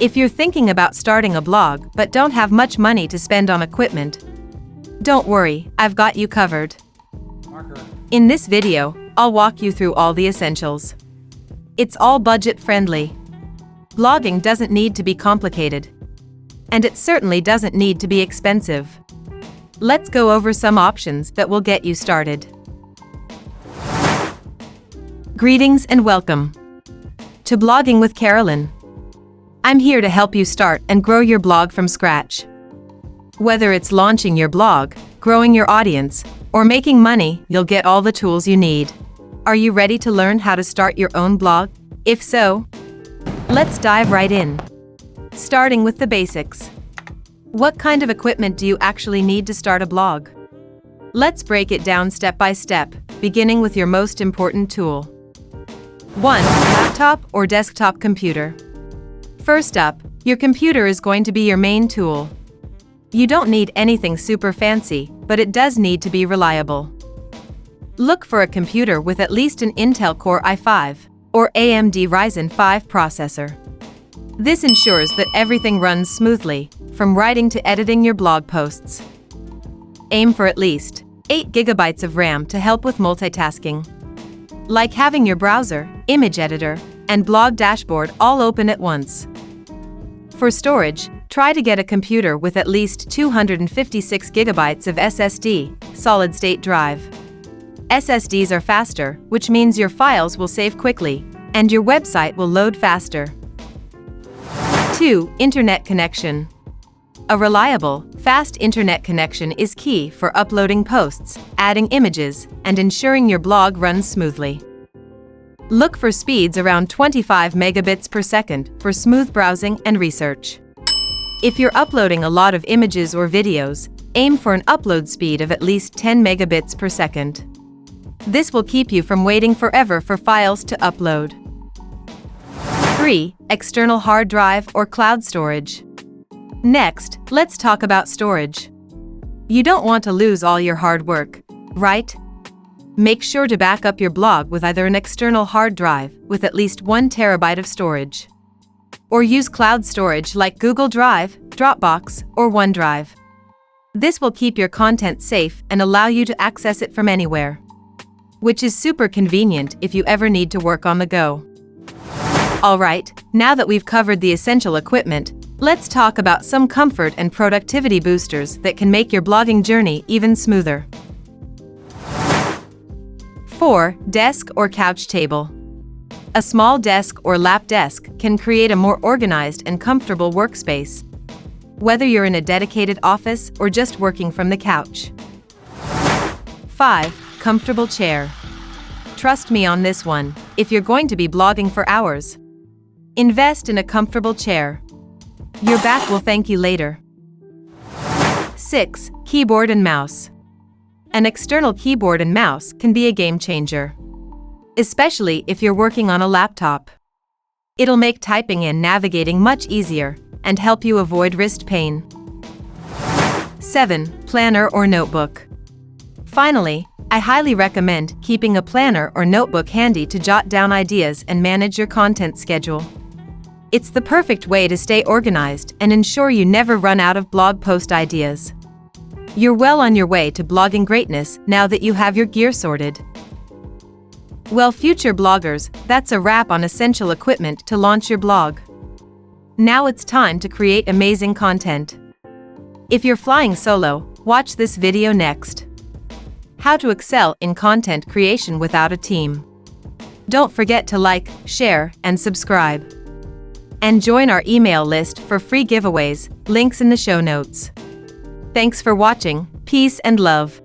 If you're thinking about starting a blog but don't have much money to spend on equipment, don't worry, I've got you covered. In this video, I'll walk you through all the essentials. It's all budget-friendly. Blogging doesn't need to be complicated. And it certainly doesn't need to be expensive. Let's go over some options that will get you started. Greetings and welcome to Blogging with Carolyn. I'm here to help you start and grow your blog from scratch. Whether it's launching your blog, growing your audience, or making money, you'll get all the tools you need. Are you ready to learn how to start your own blog? If so, let's dive right in. Starting with the basics. What kind of equipment do you actually need to start a blog? Let's break it down step by step, beginning with your most important tool. 1. Laptop or desktop computer. First up, your computer is going to be your main tool. You don't need anything super fancy, but it does need to be reliable. Look for a computer with at least an Intel Core i5 or AMD Ryzen 5 processor. This ensures that everything runs smoothly, from writing to editing your blog posts. Aim for at least 8 GB of RAM to help with multitasking. Like having your browser, image editor, and blog dashboard all open at once. For storage, try to get a computer with at least 256 GB of SSD, solid-state drive. SSDs are faster, which means your files will save quickly, and your website will load faster. 2. Internet connection. A reliable, fast internet connection is key for uploading posts, adding images, and ensuring your blog runs smoothly. Look for speeds around 25 megabits per second for smooth browsing and research. If you're uploading a lot of images or videos, aim for an upload speed of at least 10 megabits per second. This will keep you from waiting forever for files to upload. 3. External hard drive or cloud storage. Next, let's talk about storage. You don't want to lose all your hard work, right? Make sure to back up your blog with either an external hard drive with at least 1 terabyte of storage, or use cloud storage like Google Drive, Dropbox, or OneDrive. This will keep your content safe and allow you to access it from anywhere, which is super convenient if you ever need to work on the go. Alright, now that we've covered the essential equipment, let's talk about some comfort and productivity boosters that can make your blogging journey even smoother. 4. Desk or couch table. A small desk or lap desk can create a more organized and comfortable workspace, whether you're in a dedicated office or just working from the couch. 5. Comfortable chair. Trust me on this one, if you're going to be blogging for hours, invest in a comfortable chair. Your back will thank you later. 6. Keyboard and mouse. An external keyboard and mouse can be a game changer, especially if you're working on a laptop. It'll make typing and navigating much easier and help you avoid wrist pain. 7. Planner or notebook. Finally, I highly recommend keeping a planner or notebook handy to jot down ideas and manage your content schedule. It's the perfect way to stay organized and ensure you never run out of blog post ideas. You're well on your way to blogging greatness now that you have your gear sorted. Well, future bloggers, that's a wrap on essential equipment to launch your blog. Now it's time to create amazing content. If you're flying solo, watch this video next. How to excel in content creation without a team. Don't forget to like, share, and subscribe. And join our email list for free giveaways, links in the show notes. Thanks for watching, peace and love.